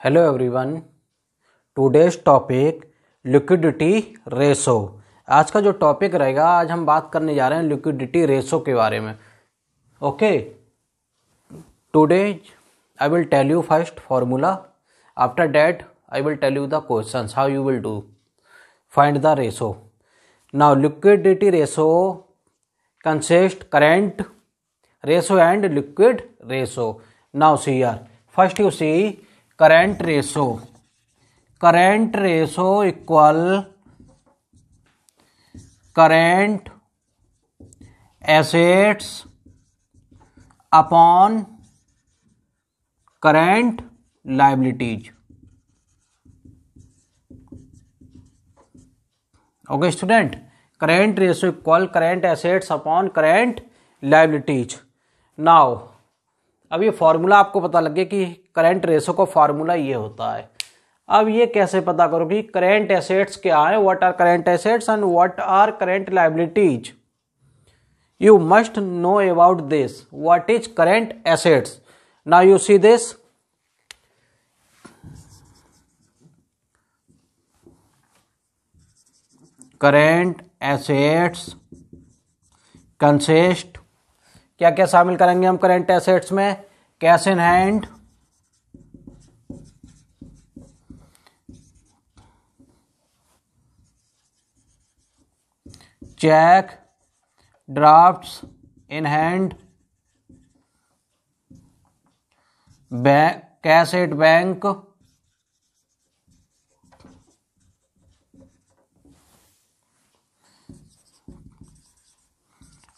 Hello everyone, today's topic liquidity ratio. आज का जो टॉपिक रहेगा, आज हम बात करने जा रहे हैं लिक्विडिटी रेशो के बारे में। Okay, today I will tell you first formula, after that I will tell you the questions how you will do find the ratio. Now liquidity ratio consist current ratio and liquid ratio. Now see here, first you see current ratio equal current assets upon current liabilities. Okay student, current ratio equal current assets upon current liabilities. Now अब ये formula आपको पता लग गया कि current ratio का formula ये होता है। अब ये कैसे पता करो कि करंट एसेट्स क्या है, what are current assets and what are current liabilities. You must know about this, what is current assets. Now you see this, current assets consist, क्या क्या शामिल करेंगे हम करंट एसेट्स में? Cash in hand, cheque, drafts in hand, cash at bank,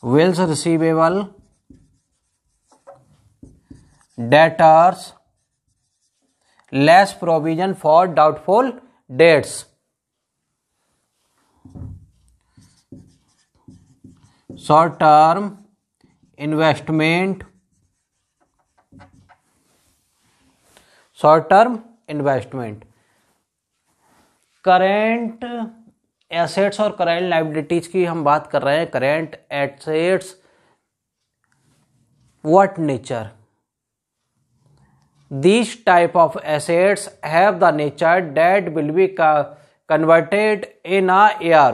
bills receivable, debtors, less provision for doubtful debts, short term investment, current assets और current liabilities की हम बात कर रहे हैं। Current assets what nature? These type of assets have the nature that will be converted in a year,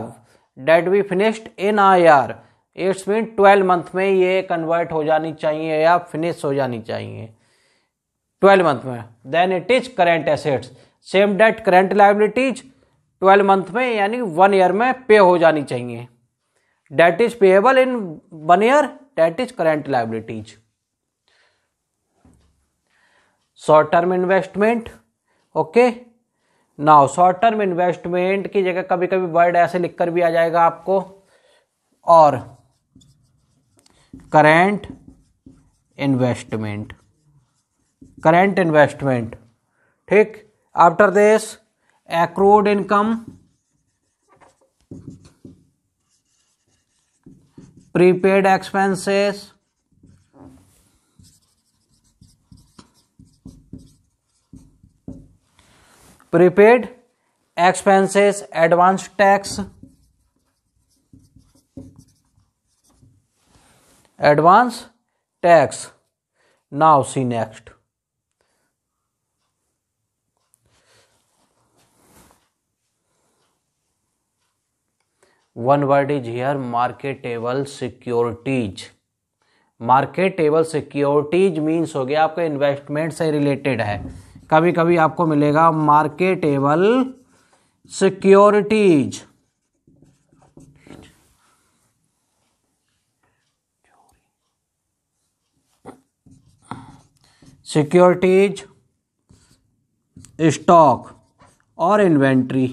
that we finished in a year. It's mean 12 month में ये convert हो जानी चाहिए या finish हो जानी चाहिए 12 month में। Then it is current assets. Same that current liabilities 12 month में यानी 1 year में pay हो जानी चाहिए। That is payable in 1 year, that is current liabilities. Short term investment, okay. Now short term investment की जगह कभी कभी वर्ड ऐसे लिखकर भी आ जाएगा आपको, और करंट इन्वेस्टमेंट, ठीक। After this accrued income, prepaid expenses, prepaid expenses, advance tax, now see next, one word is here, marketable securities. Marketable securities means हो गया आपका इन्वेस्टमेंट से रिलेटेड है। कभी कभी आपको मिलेगा मार्केटेबल सिक्योरिटीज, स्टॉक और इन्वेंट्री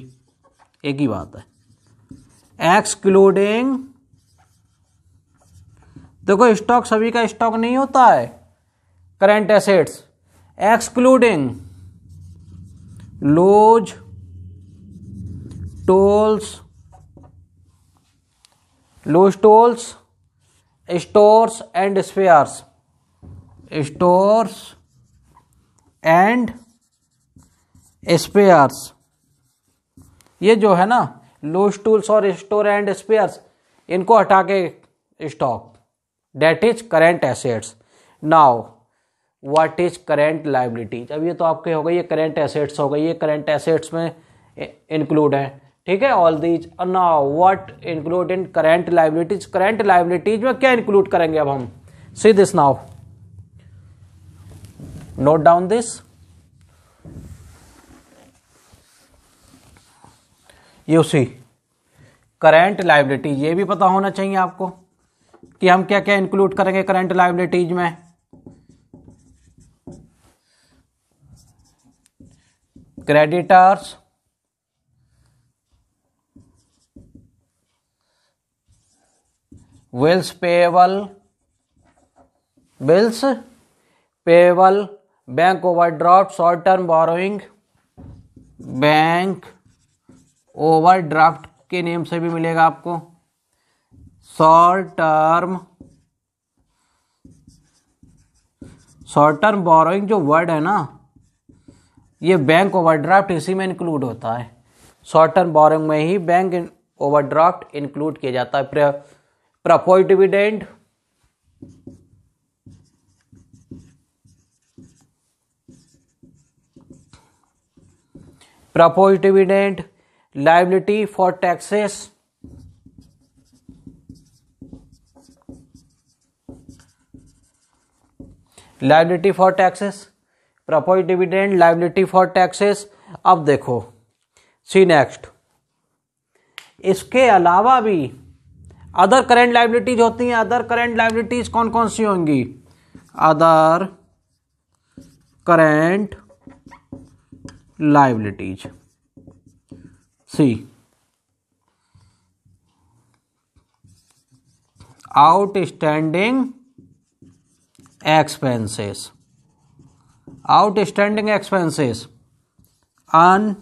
एक ही बात है। एक्सक्लूडिंग, देखो स्टॉक सभी का स्टॉक नहीं होता है current assets. Excluding loose tools, stores and spares, ये जो है ना लूज टूल्स और स्टोर एंड स्पेयर्स, इनको हटा के stock, that is current assets. Now what is current liabilities. अब ये तो आपके हो गई, ये करेंट एसेट्स हो गई, ये करेंट एसेट्स में इंक्लूड है, ठीक है, all these. Now what include in current liabilities, current liabilities में क्या इंक्लूड करेंगे अब हम, see this now, note down this. You see current liabilities, ये भी पता होना चाहिए आपको कि हम क्या क्या इंक्लूड करेंगे करेंट लायबिलिटीज में। Creditors, bills payable, bank overdraft, short term borrowing, bank overdraft के नेम से भी मिलेगा आपको, शॉर्ट टर्म बोरोइंग जो वर्ड है ना, ये बैंक ओवरड्राफ्ट इसी में इंक्लूड होता है। शॉर्ट टर्म बोरोइंग में ही बैंक ओवरड्राफ्ट इंक्लूड किया जाता है। Propose dividend, liability for taxes, liability for taxes, propose dividend, liability for taxes. अब देखो सी नेक्स्ट, इसके अलावा भी अदर करेंट लायबिलिटीज होती हैं। अदर करेंट लायबिलिटीज कौन कौन सी होंगी, other current liabilities, C outstanding expenses, outstanding expenses, unaccrued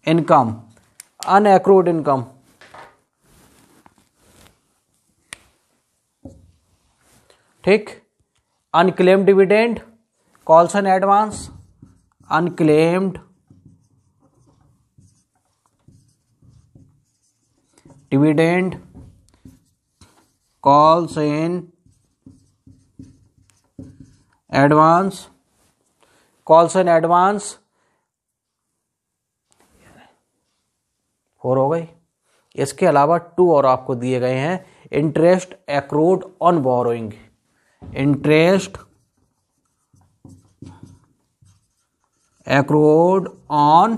income, unaccrued income, ठीक, unclaimed dividend, calls and advance, unclaimed dividend, calls in advance, calls in advance 4 हो गई। इसके अलावा 2 और आपको दिए गए हैं, interest accrued on borrowing, interest accrued on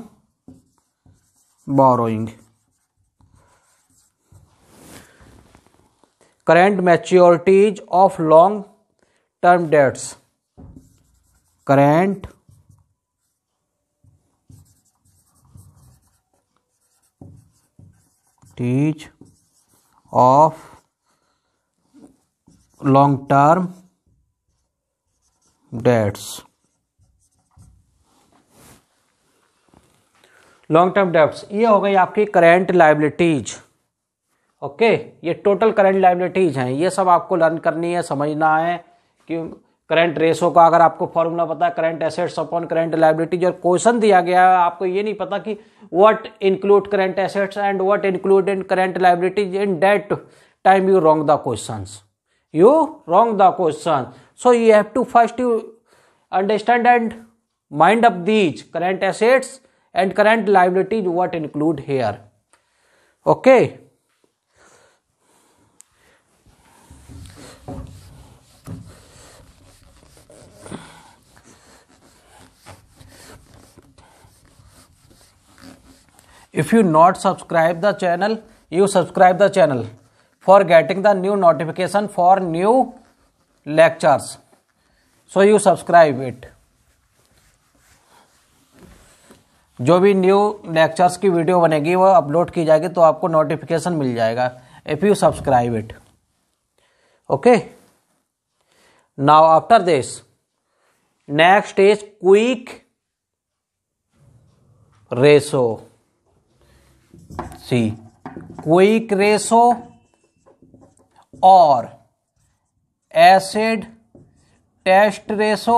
borrowing, current maturities of long term debts, current ties of long term debts, long term debts, ये हो गई आपकी करेंट लायबिलिटीज। ओके, ये टोटल करेंट लायबिलिटीज हैं। ये सब आपको लर्न करनी है, समझना है कि करंट रेशो का अगर आपको फॉर्मूला पता है, current assets upon current liabilities, और क्वेश्चन दिया गया है आपको ये नहीं पता कि what include current assets and what include in current liabilities, in that time you wrong the questions, you wrong the question. So you have to first you understand and mind up these current assets and current liabilities what include here. Okay. If you not subscribe the channel, you subscribe the channel for getting the new notification for new lectures. So you subscribe it. जो भी new lectures की video बनेगी वो upload की जाएगी तो आपको notification मिल जाएगा if you subscribe it. Okay. Now after this, next is quick ratio. See, quick ratio और एसिड टेस्ट रेशो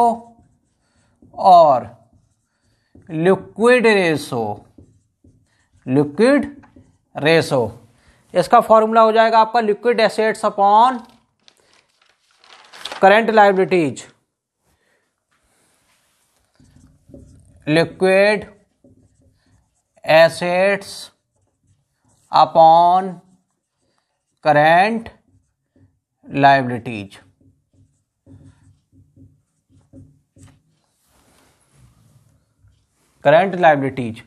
और लिक्विड रेशो, लिक्विड रेशो, इसका फॉर्मूला हो जाएगा आपका liquid assets upon current liabilities, liquid assets upon current liabilities. Current liabilities.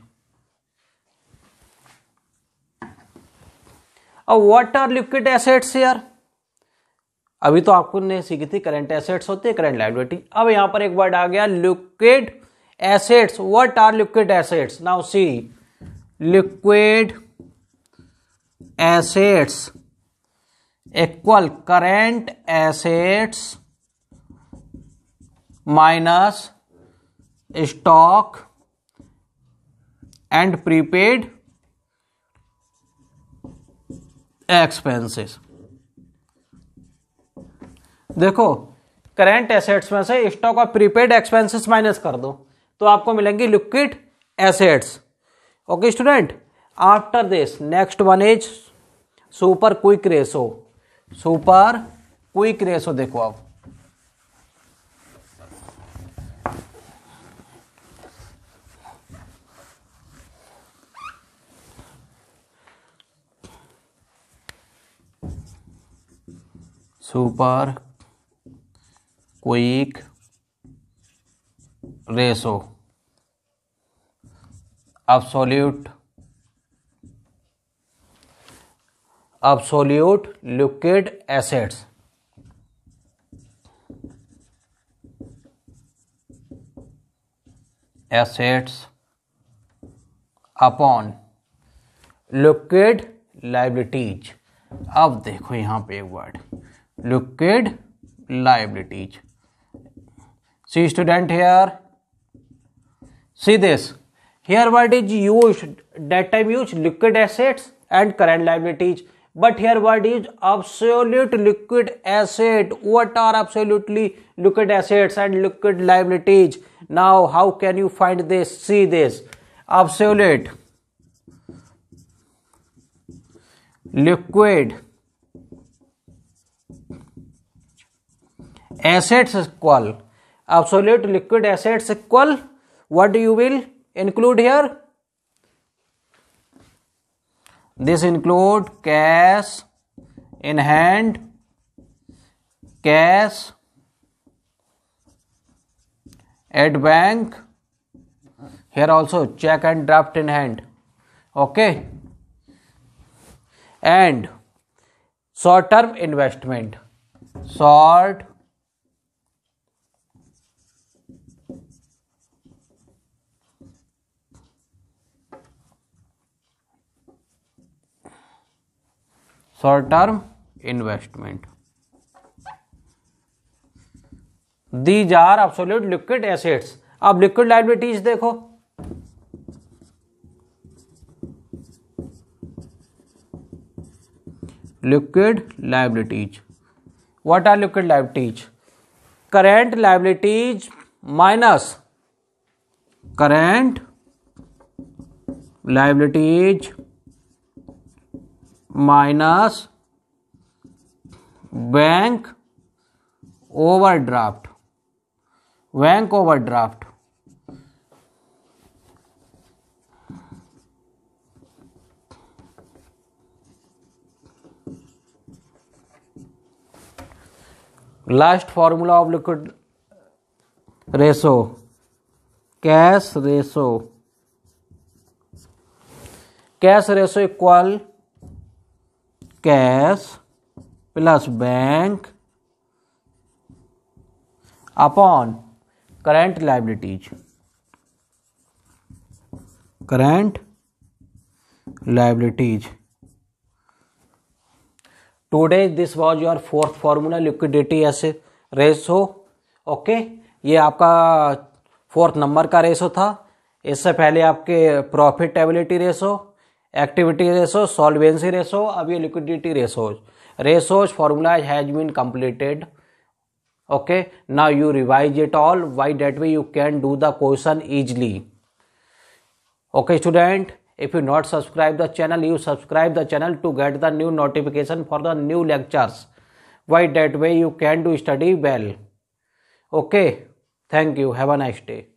अब what are liquid assets यार, अभी तो आपको ने सीखी थी करंट एसेट्स होते हैं, करंट लायबिलिटी। अब यहां पर एक वर्ड आ गया liquid assets. What are liquid assets? Now see, liquid assets equal current assets minus stock and prepaid expenses. देखो करंट एसेट्स में से स्टॉक और प्रीपेड एक्सपेंसेस माइनस कर दो तो आपको मिलेंगी liquid assets. Okay student, after this next one is super quick ratio. Super quick ratio देखो आप, super quick ratio, absolute liquid assets upon liquid liabilities। अब देखो यहां पे एक word liquid liabilities। See student here, see this, here word is used, that time used liquid assets and current liabilities, but here word is absolute liquid asset. What are absolutely liquid assets and liquid liabilities? Now how can you find this? See this, absolute liquid assets equal, absolute liquid assets equal, what do you will include here? This include cash in hand, cash at bank, here also check and draft in hand, okay, and short term investment, short term investment. These are absolute liquid assets. अब liquid liabilities देखो, liquid liabilities. What are liquid liabilities? Current liabilities minus current liabilities minus bank overdraft, bank overdraft, last formula of liquid ratio, cash ratio, cash ratio equal cash plus bank upon current liabilities, current liabilities. Today this was your fourth formula, liquidity asset ratio. Okay, ये आपका fourth number का ratio था। इससे पहले आपके profitability ratio, activity ratio, solvency ratio, अब ये liquidity ratios. Ratios formula has been completed. Okay, now you revise it all, why that way you can do the question easily. Okay student, if you not subscribe the channel, you subscribe the channel to get the new notification for the new lectures. Why that way you can do study well. Okay, thank you, have a nice day.